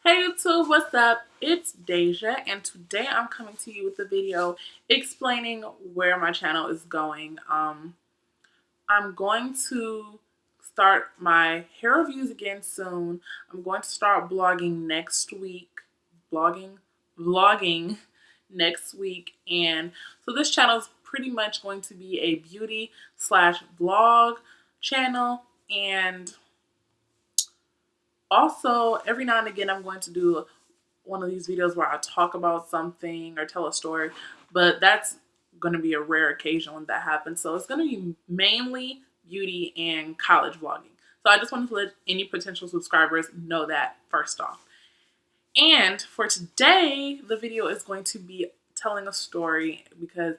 Hey YouTube, what's up? It's Deja, and today I'm coming to you with a video explaining where my channel is going. I'm going to start my hair reviews again soon. I'm going to start blogging next week. Vlogging next week. And so this channel is pretty much going to be a beauty slash vlog channel. And also, every now and again, I'm going to do one of these videos where I talk about something or tell a story, but that's going to be a rare occasion when that happens. So it's going to be mainly beauty and college vlogging. So I just wanted to let any potential subscribers know that first off. And for today, the video is going to be telling a story because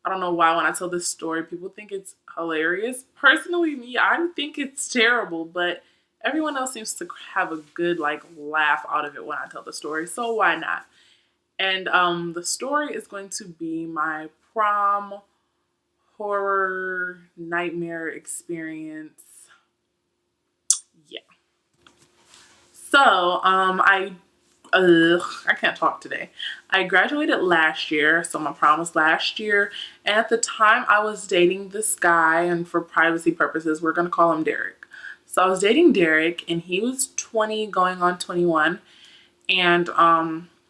I don't know why when I tell this story, people think it's hilarious. Personally, me, I think it's terrible, but everyone else seems to have a good laugh out of it when I tell the story, so why not? And the story is going to be my prom horror nightmare experience. Yeah. So I can't talk today. I graduated last year, so my prom was last year. And at the time I was dating this guy, and for privacy purposes, we're going to call him Derek. So I was dating Derek, and he was 20 going on 21. And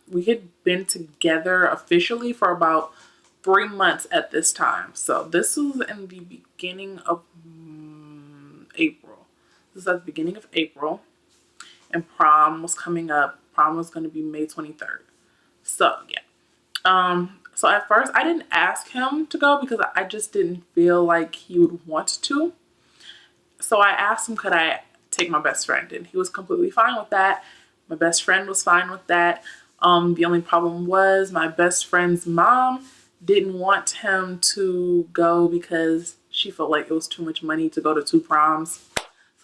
we had been together officially for about 3 months at this time. So this was in the beginning of April. This is at the beginning of April. And prom was coming up. Prom was going to be May 23rd. So yeah. So at first I didn't ask him to go because I just didn't feel like he would want to. So I asked him, could I take my best friend? And he was completely fine with that. My best friend was fine with that. The only problem was my best friend's mom didn't want him to go because she felt like it was too much money to go to 2 proms.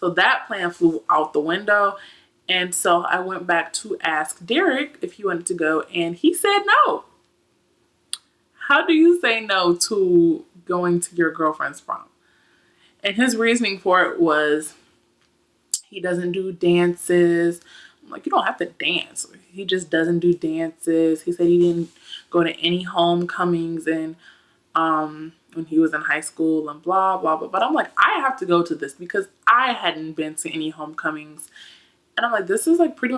So that plan flew out the window. And so I went back to ask Derek if he wanted to go, and he said no. How do you say no to going to your girlfriend's prom? And his reasoning for it was he doesn't do dances. I'm like, you don't have to dance. He just doesn't do dances. He said he didn't go to any homecomings and when he was in high school and blah, blah, blah. But I'm like, I have to go to this because I hadn't been to any homecomings. And I'm like, this is pretty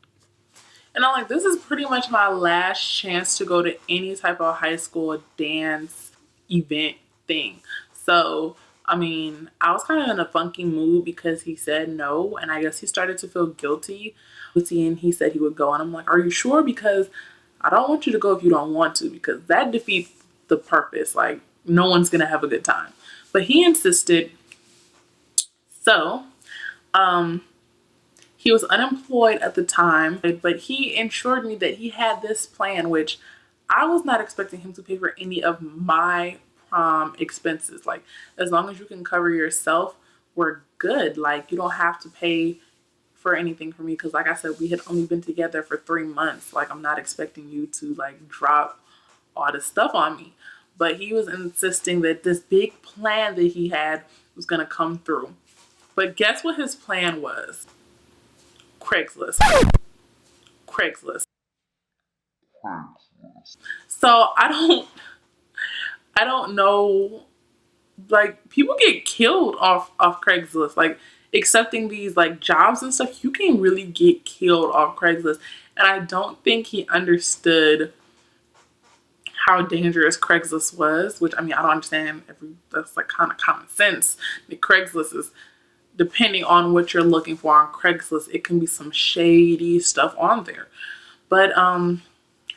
much my last chance to go to any type of high school dance event thing. So, I mean, I was kind of in a funky mood because he said no, and I guess he started to feel guilty. And he said he would go, and I'm like, are you sure? Because I don't want you to go if you don't want to, because that defeats the purpose. Like, no one's gonna have a good time. But he insisted. So, he was unemployed at the time, but he ensured me that he had this plan, which I was not expecting him to pay for any of my prom expenses. Like, as long as you can cover yourself, we're good. Like, you don't have to pay for anything for me because, like I said, we had only been together for 3 months. Like, I'm not expecting you to drop all this stuff on me. But he was insisting that this big plan that he had was gonna come through. But guess what his plan was? Craigslist. So I don't know. Like, people get killed off Craigslist. Like, accepting these jobs and stuff, you can really get killed off Craigslist. And I don't think he understood how dangerous Craigslist was. Which, I mean, I don't understand. That's kind of common sense. The Craigslist is, depending on what you're looking for on Craigslist, it can be some shady stuff on there. But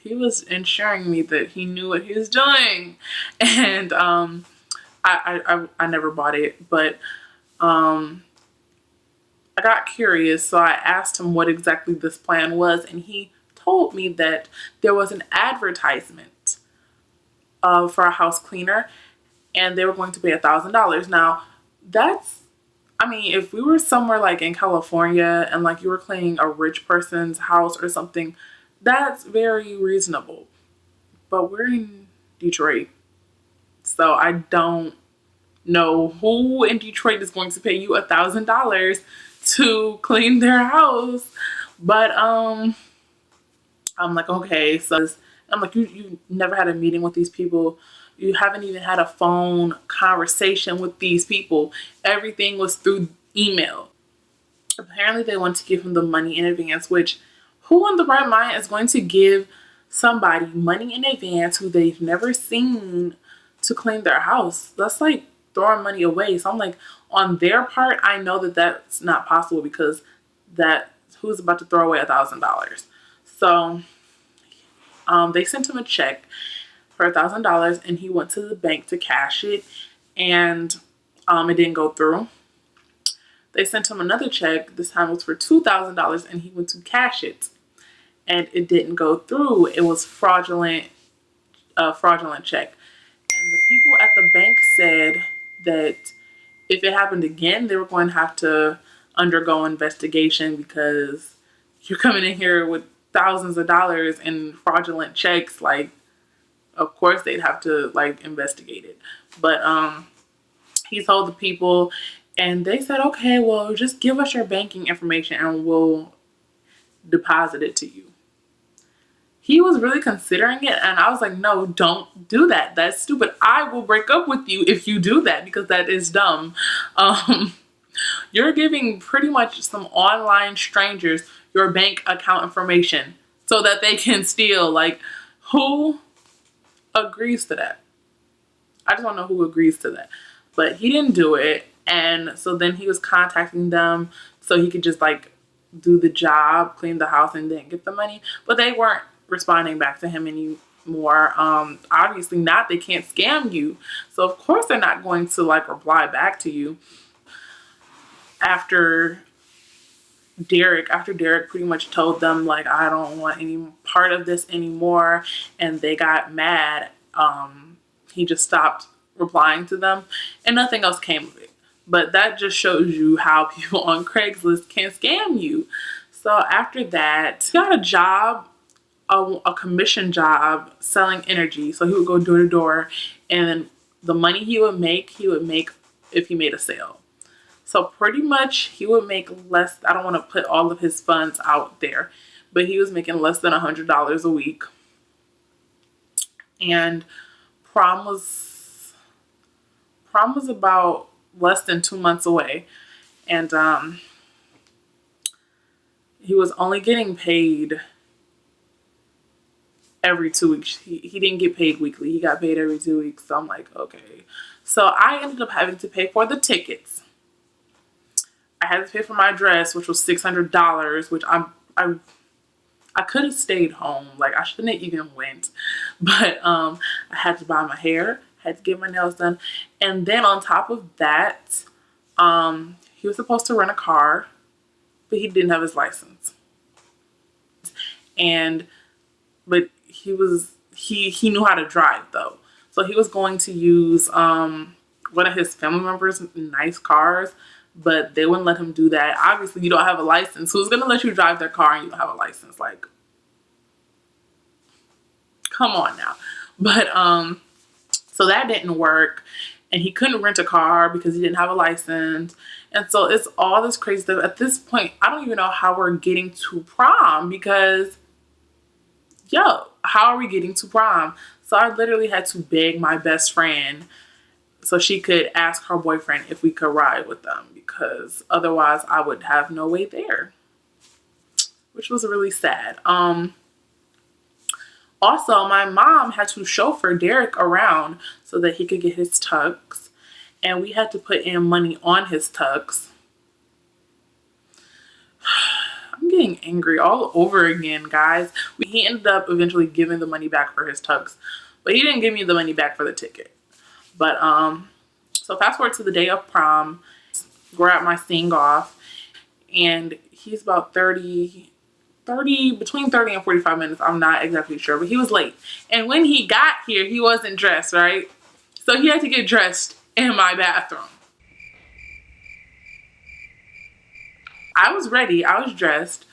he was ensuring me that he knew what he was doing, and I never bought it. But I got curious, so I asked him what exactly this plan was, and he told me that there was an advertisement for a house cleaner, and they were going to pay $1,000. Now, that's, I mean, if we were somewhere in California and you were cleaning a rich person's house or something, that's very reasonable. But we're in Detroit, so I don't know who in Detroit is going to pay you $1,000 to clean their house. But I'm like, okay, so I'm like, you never had a meeting with these people. You haven't even had a phone conversation with these people. Everything was through email. Apparently, they want to give him the money in advance, which who in the right mind is going to give somebody money in advance who they've never seen to clean their house? That's like throwing money away. So I'm like, on their part, I know that that's not possible because that who's about to throw away $1,000? So they sent him a check for $1,000 and he went to the bank to cash it, and it didn't go through. They sent him another check. This time it was for $2,000 and he went to cash it and it didn't go through. It was fraudulent, fraudulent check. And the people at the bank said that if it happened again, they were going to have to undergo investigation because you're coming in here with thousands of dollars in fraudulent checks. Like, of course they'd have to like investigate it. But he told the people and they said, okay, well, just give us your banking information and we'll deposit it to you. He was really considering it, and I was like, no, don't do that. That's stupid. I will break up with you if you do that because that is dumb. Um, you're giving pretty much some online strangers your bank account information so that they can steal. Like, who agrees to that? I just want to know who agrees to that. But he didn't do it. And so then he was contacting them so he could just like do the job, clean the house, and then get the money. But they weren't responding back to him anymore. Obviously not. They can't scam you. So of course they're not going to like reply back to you. After Derek pretty much told them like, I don't want any part of this anymore, and they got mad, he just stopped replying to them and nothing else came of it. But that just shows you how people on Craigslist can scam you. So after that, he got a job, a commission job selling energy. So he would go door to door, and the money he would make if he made a sale. So pretty much he would make less. I don't want to put all of his funds out there, but he was making less than $100 a week. And prom was about less than 2 months away, and he was only getting paid every 2 weeks. He didn't get paid weekly. He got paid every 2 weeks. So I'm like, okay. So I ended up having to pay for the tickets. I had to pay for my dress, which was $600, which I could have stayed home. Like, I shouldn't have even went. But I had to buy my hair, had to get my nails done. And then on top of that, he was supposed to rent a car, but he didn't have his license. But he knew how to drive though. So he was going to use one of his family members' nice cars, but they wouldn't let him do that. Obviously, you don't have a license. Who's gonna let you drive their car and you don't have a license? Like, come on now. But so that didn't work, and he couldn't rent a car because he didn't have a license. And so it's all this crazy stuff. At this point, I don't even know how we're getting to prom because, yo, how are we getting to prom? So I literally had to beg my best friend so she could ask her boyfriend if we could ride with them because otherwise I would have no way there, which was really sad. Also, my mom had to chauffeur Derek around so that he could get his tux, and we had to put in money on his tux. I'm getting angry all over again, guys. He ended up eventually giving the money back for his tux, but he didn't give me the money back for the ticket. But so fast forward to the day of prom, we're at my sing off, and he's about between 30 and 45 minutes. I'm not exactly sure, but he was late. And when he got here, he wasn't dressed, right? So he had to get dressed in my bathroom. I was ready. I was dressed.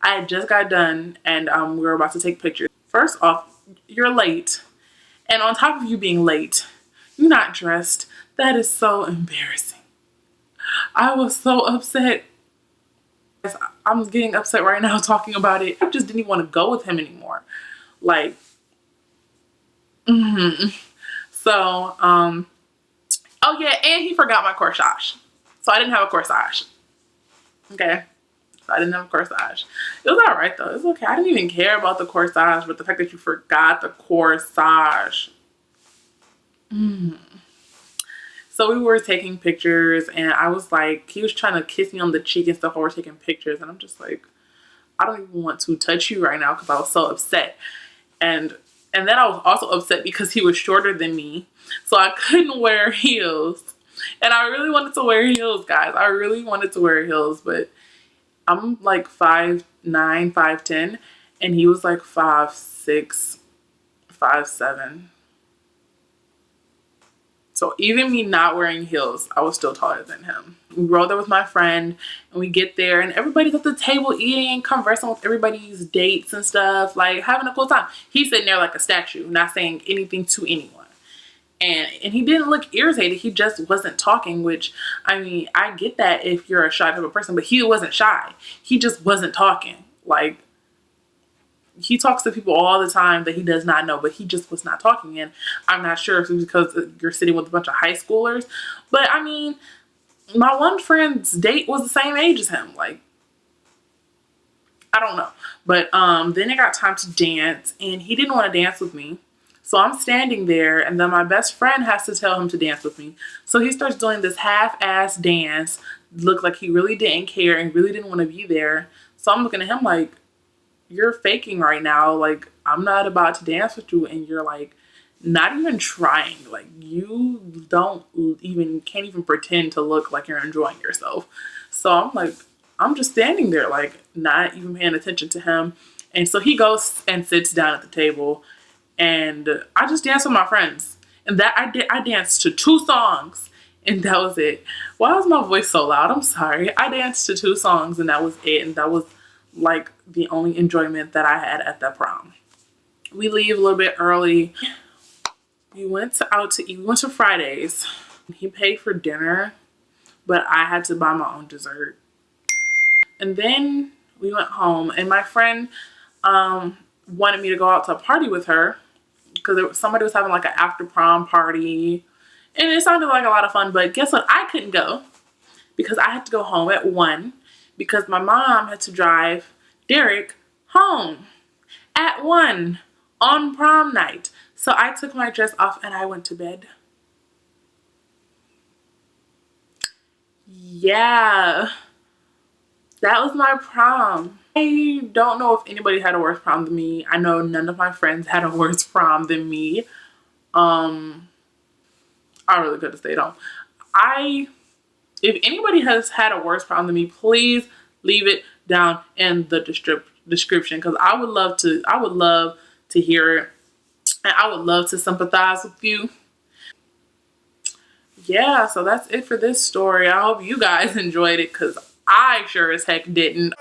I had just got done, and we were about to take pictures. First off, you're late. And on top of you being late, you're not dressed. That is so embarrassing. I was so upset. I'm getting upset right now talking about it. I just didn't even want to go with him anymore. Like, so, oh yeah, and he forgot my corsage. So I didn't have a corsage. Okay. So I didn't have a corsage. It was alright though. It's okay. I didn't even care about the corsage, but the fact that you forgot the corsage. So we were taking pictures, and I was like, he was trying to kiss me on the cheek and stuff while we're taking pictures, and I'm just like, I don't even want to touch you right now because I was so upset. And then I was also upset because he was shorter than me, so I couldn't wear heels. And I really wanted to wear heels, guys. I really wanted to wear heels, but I'm like 5'9", 5'10", and he was like 5'6", 5'7". So even me not wearing heels, I was still taller than him. We rode there with my friend, and we get there, and everybody's at the table eating, conversing with everybody's dates and stuff, like having a cool time. He's sitting there like a statue, not saying anything to anyone. And he didn't look irritated. He just wasn't talking, which, I mean, I get that if you're a shy type of person, but he wasn't shy. He just wasn't talking. Like, he talks to people all the time that he does not know, but he just was not talking. And I'm not sure if it's because you're sitting with a bunch of high schoolers, but I mean, my one friend's date was the same age as him. Like, I don't know. But then it got time to dance, and he didn't want to dance with me. So I'm standing there, and then my best friend has to tell him to dance with me. So he starts doing this half-ass dance, looked like he really didn't care and really didn't want to be there. So I'm looking at him like, you're faking right now. Like, I'm not about to dance with you, and you're like not even trying. Like, you can't even pretend to look like you're enjoying yourself. So I'm like, I'm just standing there, like, not even paying attention to him. And so he goes and sits down at the table, and I just danced with my friends. And that I danced to 2 songs, and that was it. Why is my voice so loud? I'm sorry. I danced to 2 songs, and that was it. And that was like the only enjoyment that I had at that prom. We leave a little bit early. We went out to eat. We went to Fridays. He paid for dinner, but I had to buy my own dessert. And then we went home, and my friend wanted me to go out to a party with her because somebody was having like an after prom party, and it sounded like a lot of fun. But guess what? I couldn't go because I had to go home at 1 because my mom had to drive Derek home at 1 on prom night. So I took my dress off and I went to bed. Yeah, that was my prom. I don't know if anybody had a worse prom than me. I know none of my friends had a worse prom than me. I really could have stayed home. If anybody has had a worse prom than me, please leave it down in the description, because I would love to hear it, and I would love to sympathize with you. Yeah, so that's it for this story. I hope you guys enjoyed it, because I sure as heck didn't.